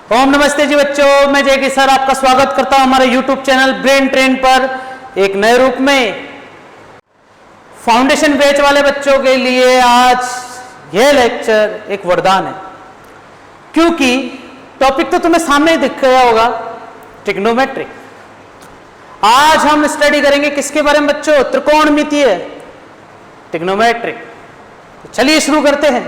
ओम नमस्ते जी बच्चों, मैं जय सर आपका स्वागत करता हूं हमारे YouTube चैनल ब्रेन ट्रेन पर एक नए रूप में। फाउंडेशन बैच वाले बच्चों के लिए आज यह लेक्चर एक वरदान है, क्योंकि टॉपिक तो तुम्हें सामने ही दिख गया होगा, ट्रिग्नोमेट्री। आज हम स्टडी करेंगे किसके बारे में बच्चों? त्रिकोणमितीय ट्रिग्नोमेट्री। तो चलिए शुरू करते हैं।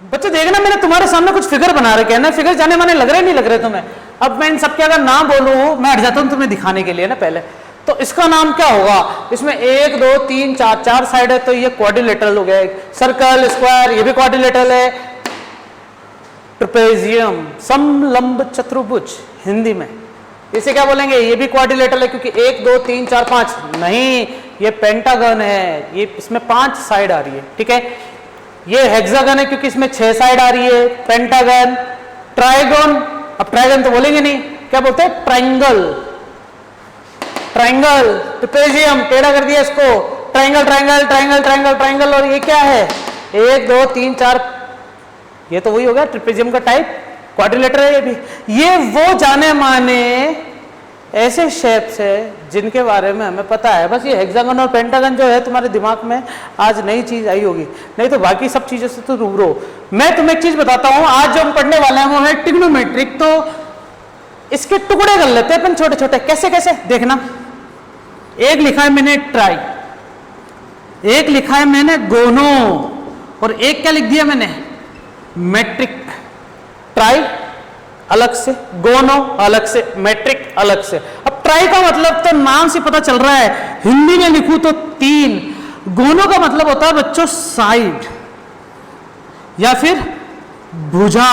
बच्चों देखना, मैंने तुम्हारे सामने कुछ फिगर बना रखे हैं ना। फिगर जाने माने लग रहे नहीं लग रहे तुम्हें? अब मैं इन सबके अगर नाम बोलूं, मैं हट जाता हूं तुम्हें दिखाने के लिए ना। पहले तो इसका नाम क्या होगा? इसमें 1 2 3 4 साइड है, तो ये क्वाड्रिलेटरल हो गया। सर्कल, स्क्वायर, ये भी क्वाड्रिलेटरल है। ट्रेपेजियम, समलंब चतुर्भुज हिंदी में इसे क्या बोलेंगे? ये भी क्वाड्रिलेटरल है, क्योंकि 1 2 3 4 5 नहीं, ये पेंटागन है। ये इसमें 5 साइड आ रही है, ठीक है। ये हेक्सागन है क्योंकि इसमें 6 साइड आ रही है। पेंटागन, ट्राइगोन, अब ट्राइगन तो बोलेंगे नहीं, क्या बोलते हैं? ट्राइंगल। ट्राइंगल, ट्रेपेजियम, टेढ़ा कर दिया इसको। Triangle triangle triangle triangle triangle. और ये क्या है? 1 2 3 4, ये तो वही हो गया ट्रेपेजियम का टाइप, क्वाड्रिलेटर है ये भी। ये वो जाने माने ऐसे शेप्स है जिनके बारे में हमें पता है। बस ये हेक्सागन और पेंटागन जो है तुम्हारे दिमाग में आज नई चीज आई होगी, नहीं तो बाकी सब चीजों से तो रूबरू। मैं तुम्हें एक चीज बताता हूं, आज जो हम पढ़ने वाले हैं वो है ट्रिग्नोमेट्रिक। तो इसके टुकड़े कर लेते हैं अपन छोटे छोटे। कैसे कैसे देखना। एक लिखा है मैंने ट्राई, एक लिखा है मैंने गोनो, और एक क्या लिख दिया मैंने? मैट्रिक। ट्राई अलग से, गोनो अलग से, मैट्रिक अलग से। अब ट्राई का मतलब तो नाम से पता चल रहा है, हिंदी में लिखूं तो 3। गोनो का मतलब होता है बच्चों साइड या फिर भुजा।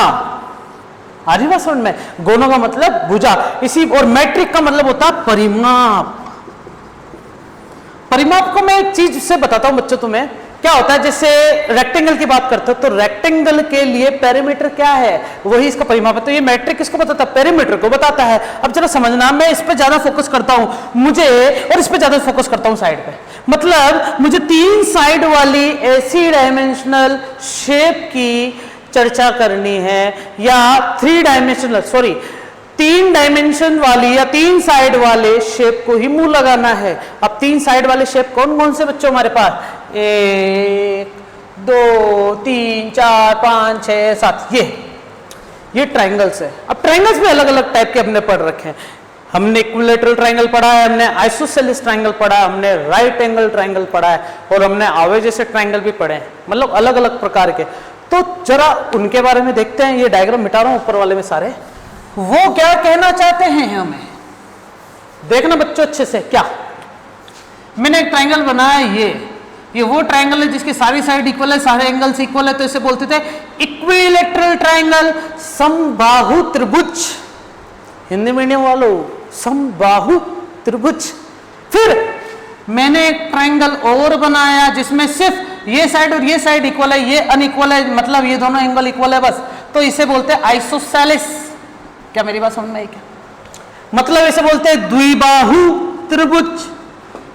आ रही बात समझ में? गोनो का मतलब भुजा इसी। और मैट्रिक का मतलब होता है परिमाप। परिमाप को मैं एक चीज से बताता हूं बच्चों तुम्हें। क्या होता है, जैसे रेक्टेंगल की बात करते हो तो रेक्टेंगल के लिए पेरीमीटर क्या है? वही इसका परिमाप है। तो ये मैट्रिक किसको बताता है? पेरीमीटर को बताता है। अब जरा समझना, मैं इस पे ज्यादा फोकस करता हूं मुझे, और इस पे ज्यादा फोकस करता हूं साइड पे। मतलब मुझे 3 साइड वाली ऐसी डायमेंशनल शेप की चर्चा करनी है, या 3 डायमेंशनल, सॉरी 3 डायमेंशन वाली या 3 साइड वाले शेप को ही मुंह लगाना है। अब 3 साइड वाले शेप कौन कौन से बच्चों हमारे पास? 1 2 3 4 5 6 7, ये ट्राइंगल्स है। अब ट्राइंगल्स भी अलग अलग टाइप के हमने पढ़ रखे हैं। हमने इक्विलैटरल ट्राइंगल पढ़ा है, हमने आइसोसेलेस ट्राइंगल पढ़ा है, हमने राइट एंगल ट्राइंगल पढ़ा है, और हमने आवे जैसे ट्राइंगल भी पढ़े हैं, मतलब अलग अलग प्रकार के। तो जरा उनके बारे में देखते हैं। ये डायग्राम मिटा रहा हूं ऊपर वाले में सारे। वो क्या कहना चाहते हैं हमें देखना बच्चों अच्छे से। क्या मैंने एक ट्राइंगल बनाया, ये वो ट्राइंगल है जिसकी सारी साइड इक्वल है, सारे एंगल्स इक्वल है, तो इसे बोलते थे इक्विलैटरल ट्राइंगल, समबाहु त्रिभुज। हिंदी मीडियम वालों, समबाहु त्रिभुज। फिर मैंने एक ट्राइंगल और बनाया जिसमें सिर्फ ये साइड और ये साइड इक्वल है, ये अनइक्वल है, मतलब ये दोनों एंगल इक्वल है बस, तो इसे बोलते हैं आइसोसेलेस। क्या मेरी बात समझ में आई क्या? मतलब इसे बोलते हैं द्विबाहु त्रिभुज।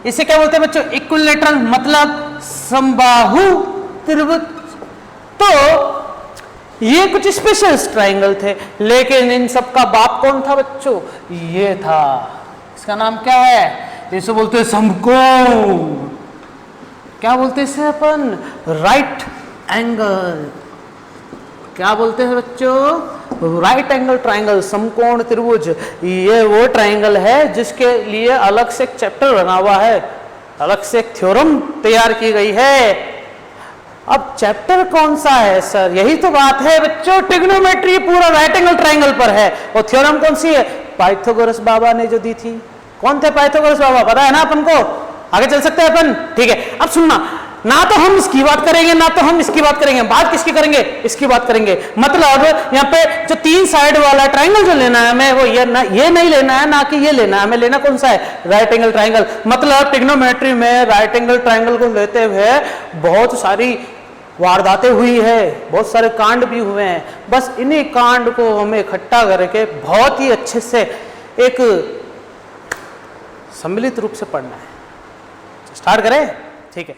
इसे क्या बोलते हैं बच्चों? इक्विलैटरल, मतलब समबाहु त्रिभुज। तो ये कुछ स्पेशल ट्राइंगल थे, लेकिन इन सब का बाप कौन था बच्चों? ये था। इसका नाम क्या है? इसे बोलते हैं समकोण। क्या बोलते हैं इसे अपन? Right angle. क्या बोलते हैं बच्चों? राइट एंगल ट्राइंगल, समकोण त्रिभुज। ये वो ट्राइंगल है जिसके लिए अलग से एक चैप्टर बना हुआ है, अलग से एक थ्योरम तैयार की गई है। अब चैप्टर कौन सा है सर? यही तो बात है बच्चों, ट्रिग्नोमेट्री पूरा राइट एंगल ट्राइंगल पर है। और थ्योरम कौन सी है? पाइथागोरस बाबा ने जो दी थी। कौन थे पाइथागोरस बाबा? पता है ना अपन को? आगे चल सकते हैं अपन, ठीक है। अब सुनना, ना तो हम इसकी बात करेंगे ना तो हम इसकी बात करेंगे। बात किसकी करेंगे? इसकी बात करेंगे। मतलब यहाँ पे जो 3 साइड वाला ट्राइंगल जो लेना है हमें, वो ये नहीं लेना है, ना कि ये लेना है हमें। लेना कौन सा है? Right angle triangle. मतलब ट्रिग्नोमेट्री में राइट एंगल ट्राइंगल को लेते हुए बहुत सारी वारदातें हुई है, बहुत सारे कांड भी हुए हैं, बस इन्हीं कांड को हमें इकट्ठा करके बहुत ही अच्छे से एक सम्मिलित रूप से पढ़ना है। स्टार्ट करें? ठीक है।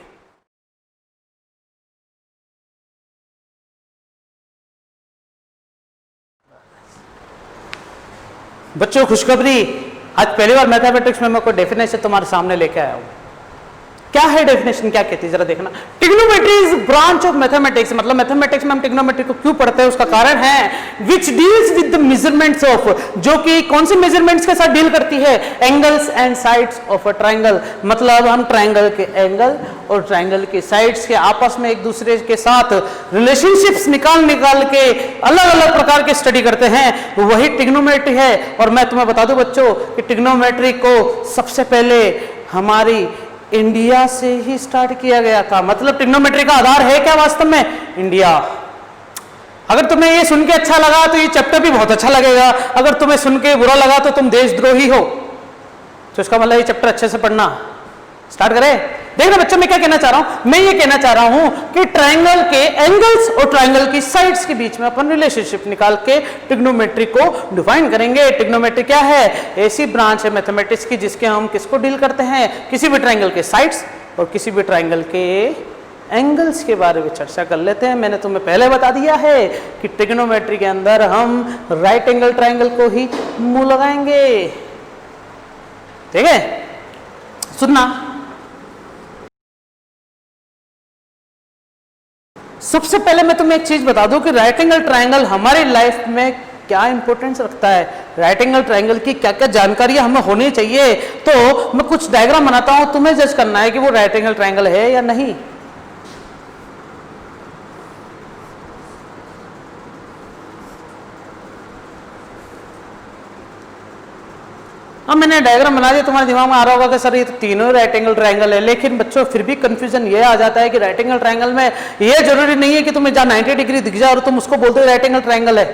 बच्चों खुशखबरी, आज पहली बार मैथमेटिक्स में मैं कोई डेफिनेशन तुम्हारे सामने लेके आया हूं। क्या है डेफिनेशन, क्या कहती है जरा देखना। Trigonometry is branch of mathematics, मतलब मैथमेटिक्स में हम ट्रिग्नोमेट्री को क्यों पढ़ते हैं उसका कारण है which deals with the measurements of, जो कि कौन से मेजरमेंट्स के साथ डील करती है, angles and sides of a triangle. मतलब हम ट्रायंगल के एंगल और ट्रायंगल के साइड्स के आपस में एक दूसरे के साथ रिलेशनशिप्स निकाल के अलग अलग प्रकार के स्टडी करते हैं, वही ट्रिग्नोमेट्री है। और मैं तुम्हें बता दूं बच्चों कि ट्रिग्नोमेट्री को सबसे पहले हमारी इंडिया से ही स्टार्ट किया गया था। मतलब ट्रिग्नोमेट्री का आधार है क्या वास्तव में? इंडिया। अगर तुम्हें ये सुन के अच्छा लगा तो ये चैप्टर भी बहुत अच्छा लगेगा, अगर तुम्हें सुन के बुरा लगा तो तुम देशद्रोही हो। तो इसका मतलब ये चैप्टर अच्छे से पढ़ना। स्टार्ट करें? देखना बच्चों, मैं क्या कहना चाह रहा हूं, मैं ये कहना चाह रहा हूं कि ट्रायंगल के एंगल्स और ट्रायंगल की साइड्स के बीच में अपन रिलेशनशिप निकाल के ट्रिग्नोमेट्री को डिफाइन करेंगे। ट्रिग्नोमेट्री क्या है? ऐसी ब्रांच है मैथमेटिक्स की जिसके हम किसको डील करते हैं, किसी भी ट्रायंगल के साइड्स और किसी भी ट्रायंगल के एंगल्स के बारे में चर्चा कर लेते हैं। मैंने तुम्हें पहले बता दिया है कि ट्रिग्नोमेट्री के अंदर हम राइट एंगल ट्रायंगल को ही मुंह लगाएंगे। ठीक है, सुनना। सबसे पहले मैं तुम्हें एक चीज बता दूं कि राइट एंगल ट्रायंगल हमारी लाइफ में क्या इंपॉर्टेंस रखता है, राइट एंगल ट्रायंगल की क्या क्या जानकारी हमें होनी चाहिए। तो मैं कुछ डायग्राम बनाता हूं, तुम्हें जज करना है कि वो राइट एंगल ट्रायंगल है या नहीं। अब मैंने डायग्राम बना दिया, तुम्हारे दिमाग में आ रहा होगा कि सर ये तो तीनों राइट एंगल ट्रायंगल है, लेकिन बच्चों फिर भी कंफ्यूजन ये आ जाता है कि राइट एंगल ट्रायंगल में ये जरूरी नहीं है कि तुम्हें जहां 90 डिग्री दिख जाए और तुम उसको बोलते हो राइट एंगल ट्रायंगल है।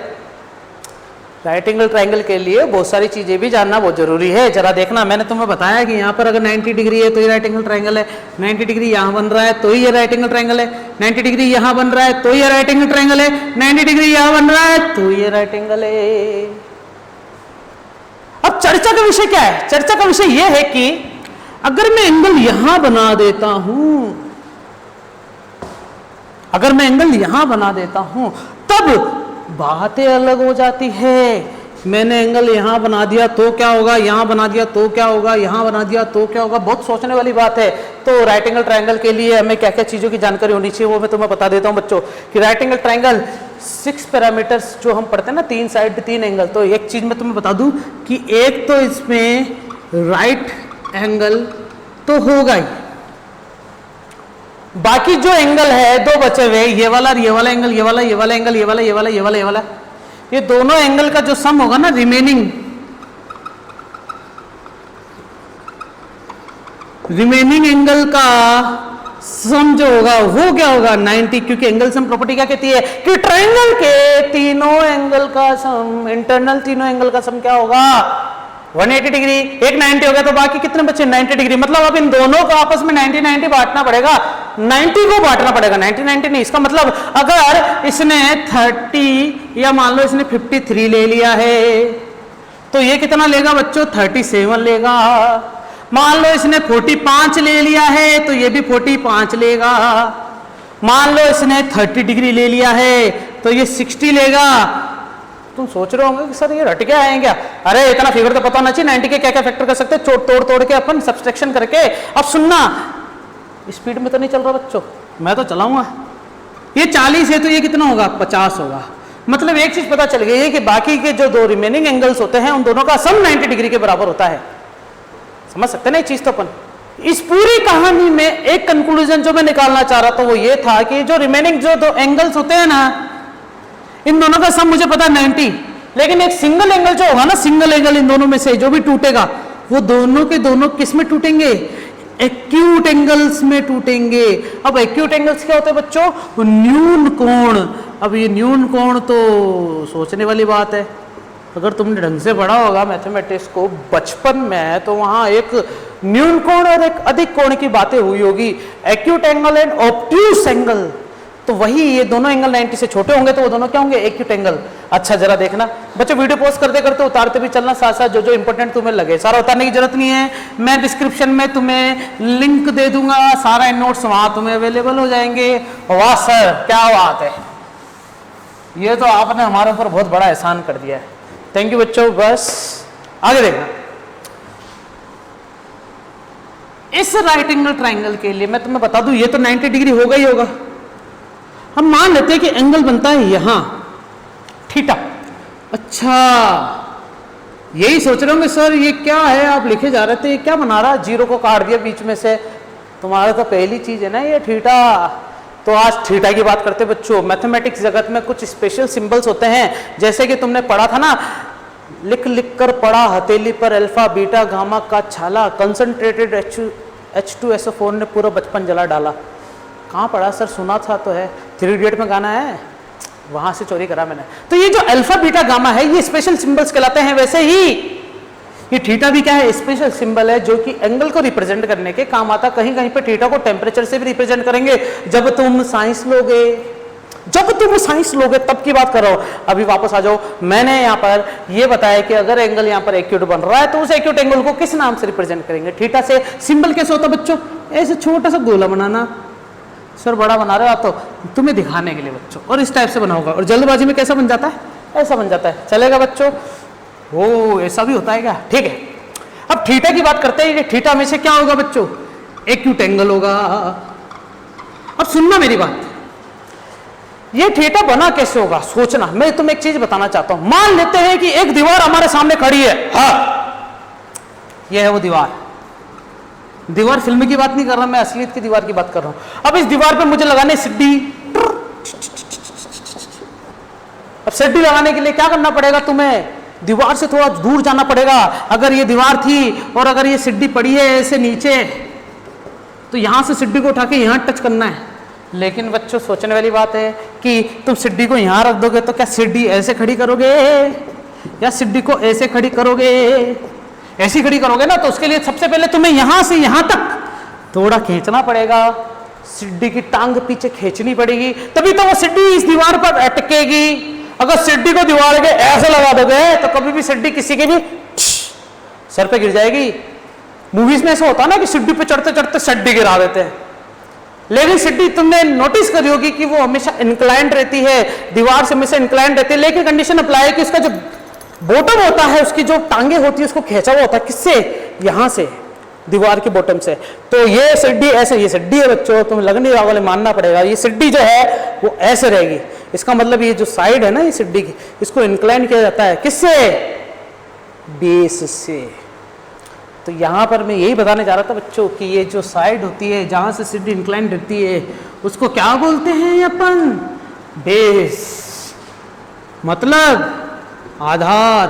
राइट एंगल ट्रायंगल के लिए बहुत सारी चीजें भी जानना बहुत जरूरी है। जरा देखना, मैंने तुम्हें बताया कि यहाँ पर अगर 90 डिग्री है तो ये राइट एंगल ट्रायंगल है, 90 डिग्री यहाँ बन रहा है तो ये राइट एंगल ट्रायंगल है, 90 डिग्री यहाँ बन रहा है तो ये राइट एंगल ट्रायंगल है, 90 डिग्री यहाँ बन रहा है तो ये राइट एंगल है। अब चर्चा का विषय क्या है? चर्चा का विषय यह है कि अगर मैं एंगल यहां बना देता हूं, अगर मैं एंगल यहां बना देता हूं तब बातें अलग हो जाती है। मैंने एंगल यहां बना दिया तो क्या होगा, यहां बना दिया तो क्या होगा, यहां बना दिया तो क्या होगा, बहुत सोचने वाली बात है। तो राइट एंगल ट्रायंगल के लिए हमें क्या क्या चीजों की जानकारी होनी चाहिए वो मैं तुम्हें बता देता हूं बच्चों कि राइट एंगल ट्रायंगल 6 पैरामीटर्स जो हम पढ़ते हैं ना, 3 साइड 3 एंगल। तो एक चीज मैं तुम्हें बता दूं कि एक तो इसमें राइट एंगल तो होगा ही, बाकी जो एंगल है 2 बचे हुए, ये वाला और ये वाला एंगल, ये वाला एंगल, ये वाला, ये वाला, ये दोनों एंगल का जो सम होगा ना, रिमेनिंग एंगल का सम जो होगा वो क्या होगा, 90। क्योंकि एंगल सम प्रॉपर्टी क्या कहती है कि ट्रायंगल के तीनों एंगल का सम, इंटरनल तीनों एंगल का सम क्या होगा, 180 डिग्री। एक 90 हो गया तो बाकी कितने बचे, 90 डिग्री। मतलब अब इन दोनों को आपस में 90-90 बांटना पड़ेगा, 90 को बांटना पड़ेगा, 90-90 नहीं। इसका मतलब अगर इसने 30 या मान लो इसने 53 ले लिया है तो ये कितना लेगा बच्चों, 37 लेगा। मान लो इसने 45 ले लिया है तो ये भी 45 लेगा। मान लो इसने 30 डिग्री ले लिया है तो ये 60 लेगा। तुम सोच रहे होंगे कि सर ये रट क्या आए क्या, अरे इतना फिगर तो पता होना चाहिए, 90 के क्या क्या फैक्टर कर सकते हैं, तोड़ के अपन सब्सट्रैक्शन करके। अब सुनना, स्पीड में तो नहीं चल रहा बच्चों, मैं तो चलाऊंगा। ये 40 है तो ये कितना होगा, 50 होगा। मतलब एक चीज पता चल गई है कि बाकी के जो 2 रिमेनिंग एंगल्स होते हैं उन दोनों का सम 90 डिग्री के बराबर होता है। समझ सकते हैं ना ये चीज। तो अपन इस पूरी कहानी में एक कंक्लूजन जो मैं निकालना चाह रहा था वो ये था कि जो रिमेनिंग जो 2 एंगल्स होते हैं ना, इन दोनों का सम मुझे पता है 90, लेकिन एक सिंगल एंगल जो होगा ना, सिंगल एंगल इन दोनों में से जो भी टूटेगा वो दोनों के दोनों किस में टूटेंगे, एक्यूट एंगल्स में टूटेंगे। अब एक्यूट एंगल्स क्या होते हैं बच्चों, न्यून कोण। अब ये न्यून कोण तो सोचने वाली बात है, अगर तुमने ढंग से पढ़ा होगा मैथमेटिक्स को बचपन में तो वहां एक न्यून कोण और एक अधिक कोण की बातें हुई होगी। Acute angle and obtuse angle, तो वही ये दोनों एंगल 90 से छोटे होंगे तो वो दोनों क्या होंगे, एक्यूट एंगल। अच्छा जरा देखना बच्चों, वीडियो पॉज करते करते उतारते भी चलना साथ साथ, जो जो इंपॉर्टेंट तुम्हें लगे। सारा उतारने की जरूरत नहीं है, मैं डिस्क्रिप्शन में तुम्हें लिंक दे दूंगा, सारा नोट्स वहां तुम्हें अवेलेबल हो जाएंगे। वाह सर क्या बात है, ये तो आपने हमारे ऊपर बहुत बड़ा एहसान कर दिया है, थैंक यू बच्चों। बस आगे देखना, इस राइट एंगल ट्राइंगल के लिए मैं तुम्हें बता दूं, ये तो 90 डिग्री होगा ही होगा। हम मान लेते हैं कि एंगल बनता है यहां थीटा। अच्छा यही सोच रहे होंगे सर ये क्या है, आप लिखे जा रहे थे ये क्या बना रहा, जीरो को काट दिया बीच में से, तुम्हारा तो पहली चीज है ना ये थीटा। तो आज थीटा की बात करते हैं बच्चों। मैथमेटिक्स जगत में कुछ स्पेशल सिंबल्स होते हैं, जैसे कि तुमने पढ़ा था ना, लिख लिख कर पढ़ा हथेली पर अल्फा बीटा गामा का छाला, कंसंट्रेटेड H2SO4 ने पूरा बचपन जला डाला। कहाँ पढ़ा सर, सुना था तो है, 3 इडियट में गाना है, वहां से चोरी करा मैंने। तो ये जो अल्फा बीटा गामा है ये स्पेशल सिंबल्स कहलाते हैं। वैसे ही ये थीटा भी क्या है, स्पेशल सिंबल है जो कि एंगल को रिप्रेजेंट करने के काम आता। कहीं कहीं पे थीटा को टेम्परेचर से भी रिप्रेजेंट करेंगे जब तुम साइंस लोगे, जब तुम साइंस लोगे तब की बात कर रहा हूं। अभी वापस आ जाओ, मैंने यहाँ पर ये बताया कि अगर एंगल यहाँ पर एक्यूट बन रहा है तो उस एक्यूट एंगल को किस नाम से रिप्रेजेंट करेंगे, थीटा से। सिंबल कैसे होता बच्चों, ऐसे छोटा सा गोला बनाना, सर बड़ा बना रहे हो आप तो तुम्हें दिखाने के लिए बच्चों, और इस टाइप से बना होगा, और जल्दबाजी में कैसा बन जाता है, ऐसा बन जाता है, चलेगा बच्चों। ओ ऐसा भी होता है क्या, ठीक है। अब थीटा की बात करते हैं, थीटा में से क्या होगा बच्चों, एक्यूट एंगल होगा। अब सुनना मेरी बात, ये थीटा बना कैसे होगा सोचना। मैं तुम्हें एक चीज बताना चाहता हूं, मान लेते हैं कि एक दीवार हमारे सामने खड़ी है, हाँ ये है वो दीवार। दीवार फिल्म की बात नहीं कर रहा मैं, असलियत की दीवार की बात कर रहा हूं। अब इस दीवार पे मुझे लगाने सिड्डी। अब सिड्डी लगाने के लिए क्या करना पड़ेगा तुम्हें, दीवार से थोड़ा दूर जाना पड़ेगा। अगर ये दीवार थी और अगर ये सिड्डी पड़ी है ऐसे नीचे, तो यहां से सिड्डी को उठा के यहां टच करना है। लेकिन बच्चों सोचने वाली बात है कि तुम सिड्डी को यहां रख दोगे तो क्या सिड्डी ऐसे खड़ी करोगे या सिड्डी को ऐसे खड़ी करोगे, ऐसी खड़ी करोगे ना, तो उसके लिए सबसे पहले तुम्हें यहां से यहां तक थोड़ा खींचना पड़ेगा, सिड्डी की टांग पीछे खींचनी पड़ेगी, तभी तो वो सिड्डी इस दीवार पर अटकेगी। अगर सिड्डी को दीवार के ऐसे लगा दोगे तो कभी भी सिड्डी किसी के भी सर पे गिर जाएगी। मूवीज में ऐसा होता है ना कि सिड्डी पे चढ़ते चढ़ते सिड्डी गिरा देते हैं, लेकिन सिड्डी तुमने नोटिस करी होगी कि वो हमेशा इंक्लाइंड रहती है, दीवार से हमेशा इंक्लाइंड रहती है, लेकिन कंडीशन अप्लाई है कि उसका जो बॉटम होता है, उसकी जो टांगे होती है उसको खींचा हुआ होता है, किससे, यहां से, दीवार के बॉटम से। तो ये सिड्डी ऐसे, ये सिड्डी है बच्चों, तुम लगने वाले मानना पड़ेगा, ये सिड्डी जो है वो ऐसे रहेगी। इसका मतलब ये जो साइड है ना ये सिड्डी की, इसको इंक्लाइन किया जाता है किससे, बेस से। तो यहां पर मैं यही बताने जा रहा था बच्चों कि ये जो साइड होती है जहां से सिड्डी इंक्लाइन रहती है उसको क्या बोलते हैं अपन, बेस, मतलब आधार।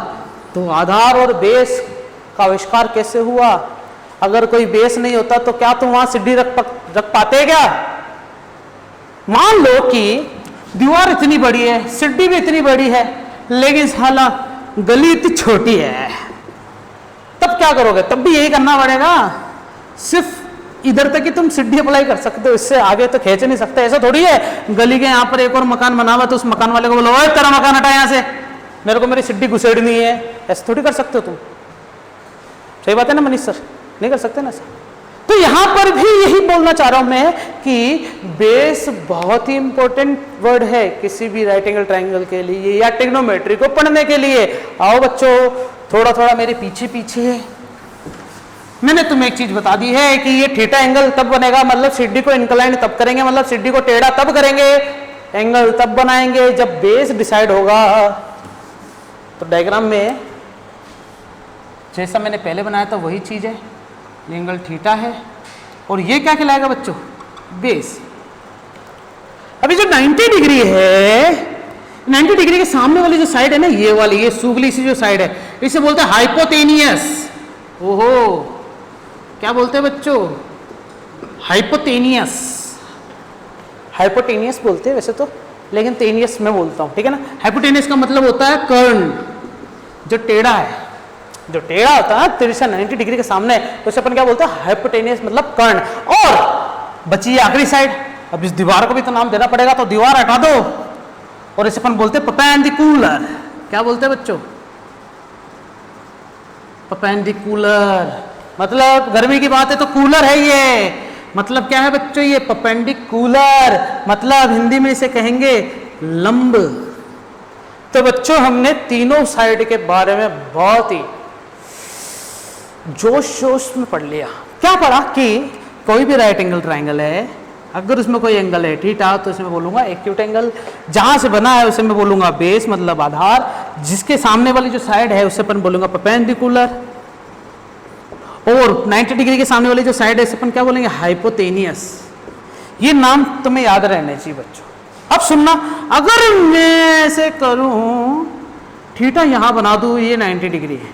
तो आधार और बेस का आविष्कार कैसे हुआ, अगर कोई बेस नहीं होता तो क्या तुम वहां सिड्डी रख पाते क्या। मान लो कि दीवार इतनी बड़ी है, सिड्डी भी इतनी बड़ी है, लेकिन साला गली इतनी छोटी है, तब क्या करोगे, तब भी यही करना पड़ेगा, सिर्फ इधर तक ही तुम सिड्डी अप्लाई कर सकते हो, इससे आगे तो खींच नहीं सकते। ऐसा थोड़ी है गली के यहाँ पर एक और मकान बना हुआ तो उस मकान वाले को बोलो ओए तेरा मकान हटा यहाँ से, मेरे को मेरी सिड्डी घुसेड़नी है, ऐसा थोड़ी कर सकते हो तुम। सही बात है ना मनीष सर, नहीं कर सकते ना सर। तो यहां पर भी यही बोलना चाह रहा हूं मैं कि बेस बहुत ही इंपॉर्टेंट वर्ड है किसी भी राइट एंगल ट्राइंगल के लिए या ट्रिग्नोमेट्री को पढ़ने के लिए। आओ बच्चों थोड़ा थोड़ा मेरे पीछे पीछे, मैंने तुम्हें एक चीज बता दी है कि ये थीटा एंगल तब बनेगा, मतलब सिड्डी को इंक्लाइन तब करेंगे, मतलब सिड्डी को टेढ़ा तब करेंगे, एंगल तब बनाएंगे जब बेस डिसाइड होगा। तो डायग्राम में जैसा मैंने पहले बनाया था वही चीज है, एंगल थीटा है और ये क्या कहलाएगा बच्चों, बेस। अभी जो 90 डिग्री है, 90 डिग्री के सामने वाली जो साइड है ना, ये वाली, ये सुगली सी जो साइड है, इसे बोलते हैं हाइपोटेनियस। ओहो क्या बोलते हैं बच्चों, हाइपोटेनियस, हाइपोटेनियस बोलते हैं वैसे तो, लेकिन टेनियस मैं बोलता हूं, ठीक है ना। हाइपोटेनियस का मतलब होता है कर्ण, जो टेढ़ा है, जो टेढ़ा होता है 90 डिग्री के सामने, तो उसे अपन क्या बोलते हैं, हाइपोटेनियस मतलब कर्ण। और बची आखिरी साइड, अब इस दीवार को भी तो नाम देना पड़ेगा, तो दीवार हटा दो और इसे अपन बोलते परपेंडिकुलर। क्या बोलते हैं बच्चों? परपेंडिकुलर। मतलब गर्मी की बात है तो कूलर है ये। मतलब क्या है बच्चों? ये परपेंडिकुलर, मतलब हिंदी में इसे कहेंगे लंब। तो बच्चों हमने तीनों साइड के बारे में बहुत ही जोश जोश में पढ़ लिया। क्या पढ़ा कि कोई भी राइट एंगल ट्राइंगल है, अगर उसमें कोई एंगल है थीटा, तो इसे मैं बोलूंगा एक्यूट एंगल। जहां से बना है उसे मैं बोलूंगा बेस, मतलब आधार। जिसके सामने वाली जो साइड है उसे अपन बोलूंगा परपेंडिकुलर। और 90 डिग्री के सामने वाली जो साइड है इसे अपन क्या बोलेंगे? हाइपोटेनियस। ये नाम तुम्हें याद रहने चाहिए बच्चों। अब सुनना, अगर मैं ऐसे करूं, थीटा यहां बना दूं, ये 90 डिग्री है,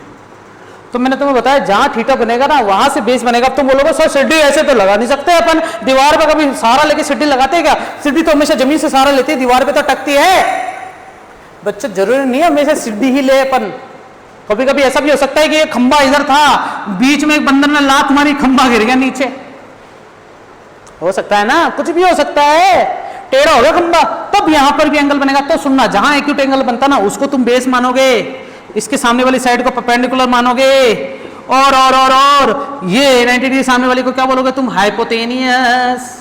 तो मैंने तुम्हें बताया जहां थीटा बनेगा ना वहां से बेस बनेगा। तुम बोलोगे सर सीढ़ी ऐसे तो लगा नहीं सकते अपन, दीवार पे कभी सहारा लेके सीढ़ी लगाते हैं क्या? सीढ़ी तो हमेशा जमीन से सहारा लेती है, दीवार पे तो टकती है। बच्चे जरूरी नहीं है हमेशा सीढ़ी ही ले अपन। कभी कभी ऐसा भी हो सकता है कि ये खंबा इधर था, बीच में एक बंदर ने लात मारी, खंबा गिर गया नीचे। हो सकता है ना, कुछ भी हो सकता है, टेढ़ा हो गया खंबा, तब यहां पर भी एंगल बनेगा। तो सुनना, जहां एक्यूट एंगल बनता ना उसको तुम बेस मानोगे, इसके सामने वाली साइड को परपेंडिकुलर मानोगे, और ये 90 डिग्री सामने वाली को क्या बोलोगे तुम? हाइपोटेनियस।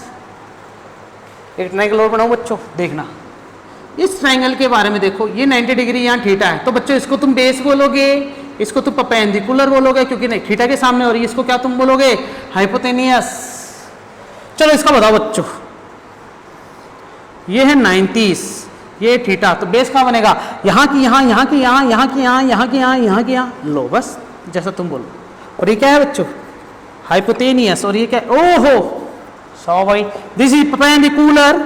एक ट्रायंगल और बनाओ बच्चों, देखना इस ट्रायंगल के बारे में। देखो ये 90 डिग्री यहाँ थीटा है, तो बच्चों इसको तुम बेस बोलोगे, इसको तुम परपेंडिकुलर बोलोगे क्योंकि नहीं थीटा के सामने, और इसको क्या तुम बोलोगे? हाइपोटेनियस। चलो इसका बताओ बच्चों, ये है 90, ये थीटा, तो बेस कहाँ बनेगा? यहाँ की यहाँ, यहाँ की यहाँ, यहाँ की यहाँ, यहाँ की यहाँ, यहाँ की यहाँ। लो बस जैसा तुम बोलो। और ये क्या है बच्चों? हाइपोटेनियस। और ये क्या है? ओहो सो भाई, दिस इज परपेंडिकुलर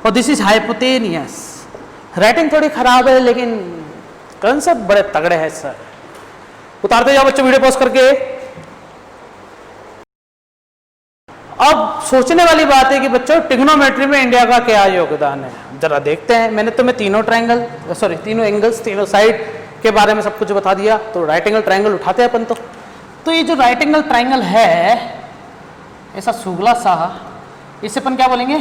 और दिस इज हाइपोटेनियस। राइटिंग थोड़ी खराब है लेकिन कंसेप्ट बड़े तगड़े हैं सर। उतारते जाओ बच्चों वीडियो पॉज करके। अब सोचने वाली बात है कि बच्चों ट्रिग्नोमेट्री में इंडिया का क्या योगदान है, जरा देखते हैं। मैंने तुम्हें तीनों एंगल्स, तीनों साइड के बारे में सब कुछ बता दिया। तो राइट एंगल ट्रायंगल उठाते हैं अपन। तो ये जो राइट एंगल ट्रायंगल है ऐसा सुगला सा, इसे अपन क्या बोलेंगे?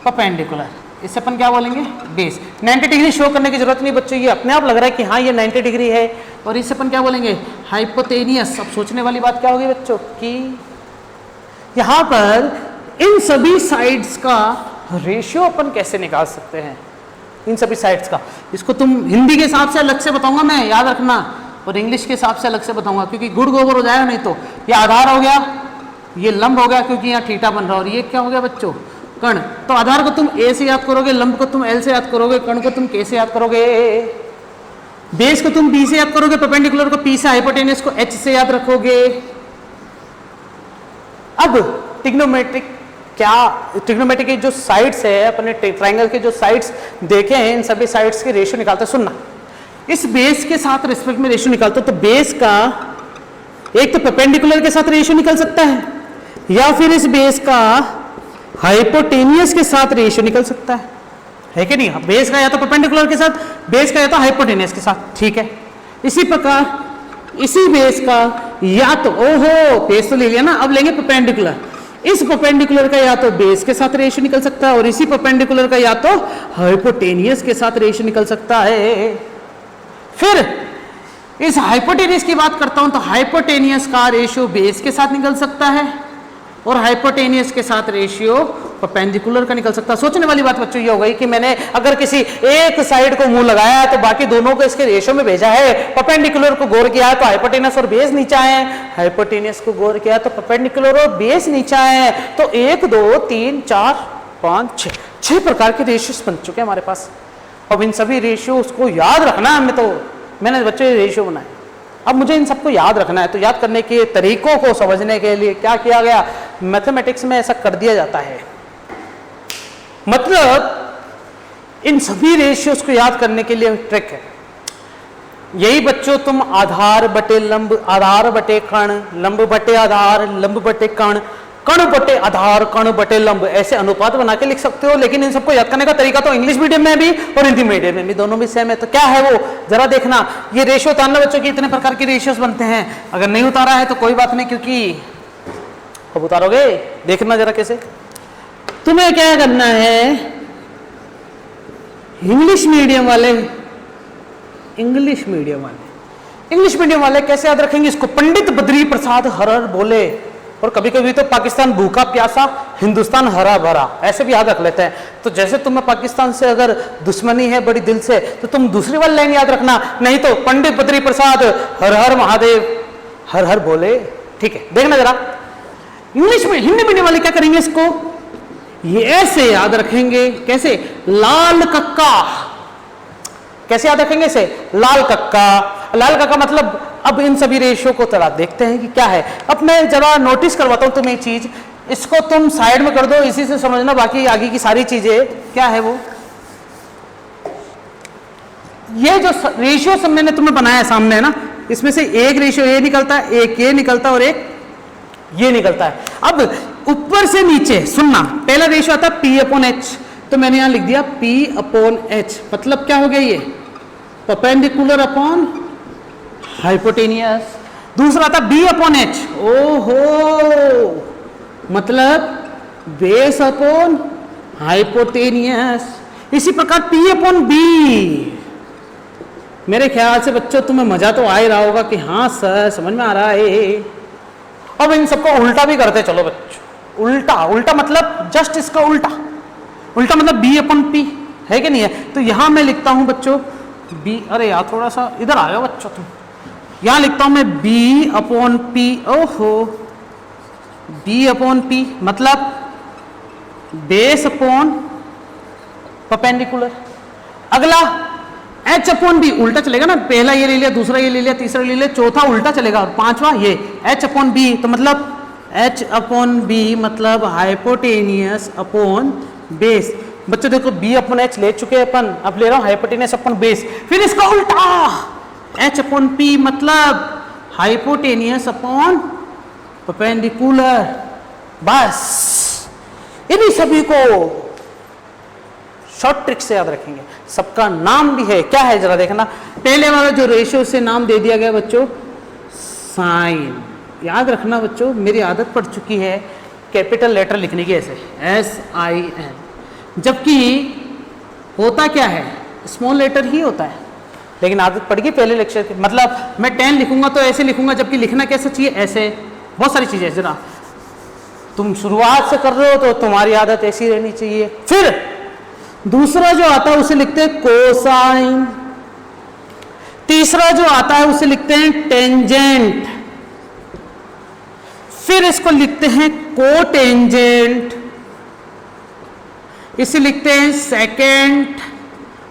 परपेंडिकुलर। इसे अपन क्या बोलेंगे? बेस। 90 डिग्री शो करने की जरूरत नहीं बच्चों, ये अपने आप लग रहा है कि हाँ ये 90 डिग्री है। और इसे अपन क्या बोलेंगे? हाइपोटेनियस। अब सोचने वाली बात क्या होगी बच्चों कि यहां पर इन सभी साइड्स का रेशियो अपन कैसे निकाल सकते हैं? इन सभी साइड्स का, इसको तुम हिंदी के हिसाब से अलग से बताऊंगा मैं, याद रखना, और इंग्लिश के हिसाब से अलग से बताऊंगा क्योंकि गुड़ गोबर हो जाएगा नहीं तो। ये आधार हो गया, ये लंब हो गया क्योंकि यहाँ थीटा बन रहा है, और ये क्या हो गया बच्चों? कण। तो आधार को तुम ए से याद करोगे, लंब को तुम एल से याद करोगे, कण को तुम के से याद करोगे, बेस को तुम बी से याद करोगे, परपेंडिकुलर को पी से, हाइपोटेनियस को एच से याद रखोगे। अब ट्रिग्नोमेट्रिक की जो साइड्स है, अपने ट्रायंगल के जो साइड्स देखे हैं, इन सभी साइड्स के रेशियो निकालते हैं। सुनना, इस बेस के साथ रिस्पेक्ट में रेशियो निकालते हो तो बेस का एक तो परपेंडिकुलर के साथ रेशियो निकल सकता है, या फिर इस बेस का हाइपोटेनियस के साथ रेशियो निकल सकता है कि नहीं? बेस का या तो परपेंडिकुलर के साथ, बेस का या तो हाइपोटेनियस के साथ, ठीक है। इसी प्रकार इसी बेस का या तो, ओहो बेस तो ले लिया ना, अब लेंगे परपेंडिकुलर। इस परपेंडिकुलर का या तो बेस के साथ रेशियो निकल सकता है, और इसी परपेंडिकुलर का या तो हाइपोटेनियस के साथ रेशियो निकल सकता है। फिर इस हाइपोटेनियस की बात करता हूं तो हाइपोटेनियस का रेशियो बेस के साथ निकल सकता है, और हाइपोटेनियस के साथ रेशियो परपेंडिकुलर का निकल सकता है। सोचने वाली बात बच्चों ये हो गई कि मैंने अगर किसी एक साइड को मुंह लगाया है तो बाकी दोनों को इसके रेशियो में भेजा है। परपेंडिकुलर को गौर किया है तो हाइपोटेनियस और बेस नीचा है, हाइपोटेनियस को गौर किया तो परपेंडिकुलर और बेस नीचा है। तो 1 2 3 4 5 6 प्रकार के रेशियोस बन चुके हैं हमारे पास। अब इन सभी रेशियोस को याद रखना है हमें, तो मैंने बच्चों रेशियो बनाए। अब मुझे इन सबको याद रखना है, तो याद करने के तरीकों को समझने के लिए क्या किया गया, मैथमेटिक्स में ऐसा कर दिया जाता है। मतलब इन सभी रेशियोस को याद करने के लिए ट्रिक है। यही बच्चों तुम आधार बटे लंब, आधार बटे कण, लंब बटे आधार, लंब बटे कण, कण बटे आधार, कण बटे लंब, ऐसे अनुपात बना के लिख सकते हो। लेकिन इन सबको याद करने का तरीका तो इंग्लिश मीडियम में भी और हिंदी मीडियम में भी, दोनों में सेम है। तो क्या है वो, जरा देखना। ये रेशियो उतारना बच्चों की, इतने प्रकार के रेशियोस बनते हैं। अगर नहीं उतारा है तो कोई बात नहीं, क्योंकि अब उतारोगे, देखना जरा कैसे। तुम्हें क्या करना है, इंग्लिश मीडियम वाले कैसे याद रखेंगे इसको, पंडित बद्री प्रसाद हर हर बोले, और कभी कभी तो पाकिस्तान भूखा प्यासा हिंदुस्तान हरा भरा, ऐसे भी याद रख लेते हैं। तो जैसे तुम्हें पाकिस्तान से अगर दुश्मनी है बड़ी दिल से, तो तुम दूसरी वाली लाइन याद रखना, नहीं तो पंडित बद्री प्रसाद हर हर महादेव हर हर बोले। ठीक है, देखना जरा इंग्लिश में, हिंदी मीडियम वाले क्या करेंगे, इसको ये ऐसे याद रखेंगे, कैसे, लाल कक्का, कैसे याद रखेंगे इसे, लाल कक्का। लाल कक्का मतलब, अब इन सभी रेशियो को थोड़ा देखते हैं कि क्या है। अब मैं जरा नोटिस करवाता हूं तुम्हें चीज, इसको तुम साइड में कर दो, इसी से समझना, बाकी आगे की सारी चीजें क्या है वो। ये जो रेशियो सब मैंने तुम्हें बनाया सामने है ना, इसमें से एक रेशियो ये निकलता है, एक ये निकलता है और एक ये निकलता है। अब ऊपर से नीचे सुनना, पहला रेशियो आता है P/H, तो मैंने यहां लिख दिया P/H, मतलब क्या हो गया ये, परपेंडिकुलर अपॉन हाइपोटेनियस। दूसरा आता B/H, ओहो, मतलब बेस अपॉन हाइपोटेनियस। इसी प्रकार P/B। मेरे ख्याल से बच्चों तुम्हें मजा तो आ ही रहा होगा कि हाँ सर समझ में आ रहा है। अब इन सबको उल्टा भी करते चलो बच्चों, उल्टा मतलब जस्ट इसका उल्टा मतलब B/P है कि नहीं है। तो यहां मैं लिखता हूं बच्चों B, अरे यार थोड़ा सा इधर आ जाओ बच्चों तुम, यहां लिखता हूं मैं B/P, ओहो, B/P मतलब बेस अपॉन परपेंडिकुलर। अगला H/B, उल्टा चलेगा ना, पहला ये ले लिया, दूसरा ये ले लिया, तीसरा ले लिया, चौथा उल्टा चलेगा, और पांचवा ये H/B, तो मतलब H/B मतलब हाइपोटेनियस अपॉन बेस। बच्चों देखो B/H ले चुके हैं अपन, अब ले रहा हूं हाइपोटेनियस अपॉन बेस, फिर इसका उल्टा H/P मतलब हाइपोटेनियस अपॉन परपेंडिकुलर। बस इन्हीं सभी को शॉर्ट ट्रिक से याद रखेंगे, सबका नाम भी है, क्या है जरा देखना। पहले वाला जो रेशियो से नाम दे दिया गया बच्चों, साइन, याद रखना बच्चों, मेरी आदत पड़ चुकी है कैपिटल लेटर लिखने की ऐसे SIN, जबकि होता क्या है स्मॉल लेटर ही होता है, लेकिन आदत पड़ गई पहले लेक्चर की। मतलब मैं 10 लिखूंगा तो ऐसे लिखूंगा, जबकि लिखना कैसे चाहिए, ऐसे। बहुत सारी चीजें जरा तुम शुरुआत से कर रहे हो तो तुम्हारी आदत ऐसी रहनी चाहिए। फिर दूसरा जो आता है उसे लिखते हैं कोसाइन, तीसरा जो आता है उसे लिखते हैं टेंजेंट, फिर इसको लिखते हैं कोटेंजेंट, इसे लिखते हैं सेकेंड,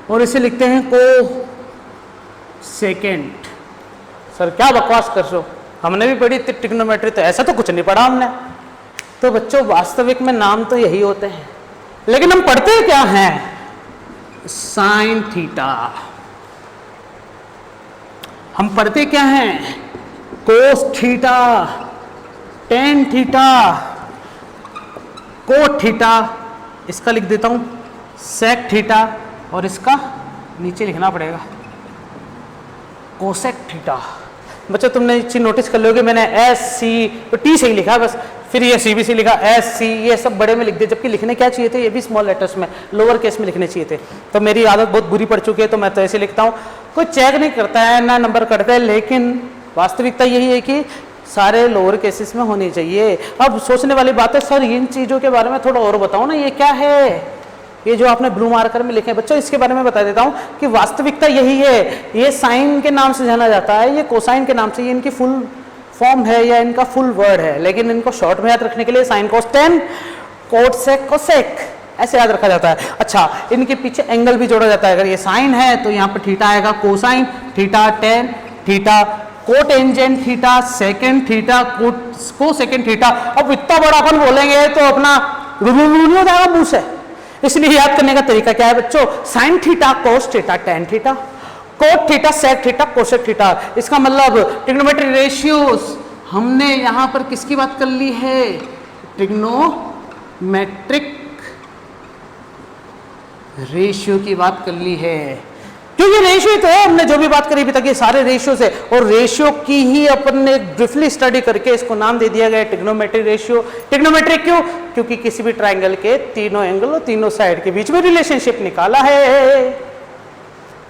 और इसे लिखते हैं को सेकेंड। सर क्या बकवास कर रहे हो, हमने भी पढ़ी ट्रिग्नोमेट्री, तो ऐसा तो कुछ नहीं पढ़ा हमने। तो बच्चों वास्तविक में नाम तो यही होते हैं, लेकिन हम पढ़ते क्या हैं, साइन थीटा। हम पढ़ते क्या हैं, कोस theta, tan theta, cot theta, इसका लिख देता हूं सेक थीटा, और इसका नीचे लिखना पड़ेगा कोसेक थीटा। बच्चों तुमने एक चीज नोटिस कर लोगे, मैंने SC तो T से ही लिखा बस, फिर ये CBC लिखा, SC, ये सब बड़े में लिख दिया, जबकि लिखने क्या चाहिए थे, ये भी स्मॉल लेटर्स में, लोअर केस में लिखने चाहिए थे। तो मेरी आदत बहुत बुरी पड़ चुकी है, तो मैं तो ऐसे लिखता हूँ, कोई चेक नहीं करता है ना नंबर कटता है, लेकिन वास्तविकता यही है कि सारे लोअर केसेस में होनी चाहिए। अब सोचने वाली बात है, सर इन चीज़ों के बारे में थोड़ा और बताओ ना, ये क्या है, ये जो आपने ब्लू मार्कर में लिखे हैं बच्चों, इसके बारे में बता देता हूं कि वास्तविकता यही है। ये साइन के नाम से जाना जाता है, ये कोसाइन के नाम से, ये इनकी फुल फॉर्म है या इनका फुल वर्ड है, लेकिन इनको शॉर्ट में याद रखने के लिए sine cos tan, cot sec cosec ऐसे याद रखा जाता है। अच्छा, इनके पीछे एंगल भी जोड़ा जाता है, अगर ये साइन है तो यहाँ पर थीटा आएगा, cosine theta, tan theta, cotangent theta, second theta, को सेकेंड थीटा। अब इतना बड़ा अपन बोलेंगे तो अपना नहीं हो जाएगा मुंह से, इसलिए याद करने का तरीका क्या है बच्चों, sine theta, cos theta, tan theta, cot theta, sec theta, cosec theta. इसका मतलब ट्रिग्नोमेट्रिक रेशियोज हमने यहां पर किसकी बात कर ली है, ट्रिग्नोमेट्रिक रेशियो की बात कर ली है। क्योंकि रेशियो तो है, हमने जो भी बात करी अभी तक ये सारे रेशियो से, और रेशियो की ही अपन ने ब्रीफली स्टडी करके इसको नाम दे दिया गया ट्रिग्नोमेट्रिक रेशियो। ट्रिग्नोमेट्रिक क्यों? क्योंकि किसी भी ट्राइंगल के तीनों एंगल और तीनों साइड के बीच में रिलेशनशिप निकाला है,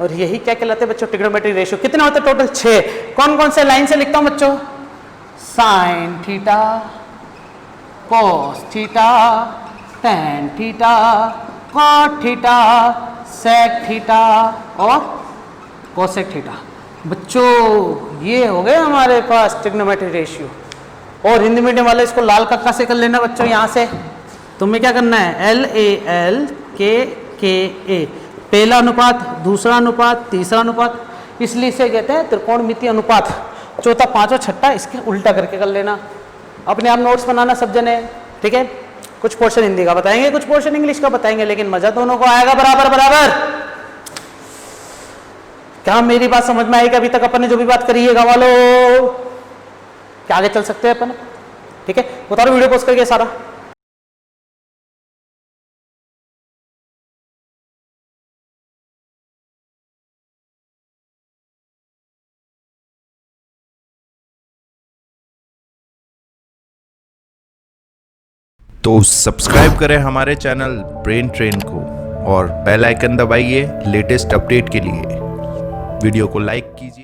और यही क्या कहलाते हैं बच्चों? Trigonometric ratio. कितने होते हैं टोटल? 6। कौन कौन से लाइन से लिखता हूं बच्चों? Sine theta, cos theta, tan theta, cot theta, sec theta और कोसेक थीटा। बच्चों ये हो गए हमारे पास ट्रिग्नोमेट्रिक रेशियो। और हिंदी मीडियम वाले इसको लाल कक्का से कर लेना बच्चों। यहां से तुम्हें क्या करना है? LAL KKA, पहला अनुपात, दूसरा अनुपात, तीसरा अनुपात, इसलिए इसे कहते हैं त्रिकोणमितीय अनुपात। चौथा, पांचवा, छठा इसके उल्टा करके कर लेना। अपने आप नोट्स बनाना सब जने, ठीक है? कुछ पोर्शन हिंदी का बताएंगे, कुछ पोर्शन इंग्लिश का बताएंगे, लेकिन मजा दोनों को आएगा बराबर बराबर। क्या मेरी बात समझ में आएगी? अभी तक अपन ने जो भी बात करी है वालों, क्या आगे चल सकते हैं अपन? ठीक है, उतारो वीडियो पोस्ट करके सारा। तो सब्सक्राइब करें हमारे चैनल ब्रेन ट्रेन को और बेल आइकन दबाइए लेटेस्ट अपडेट के लिए। वीडियो को लाइक कीजिए।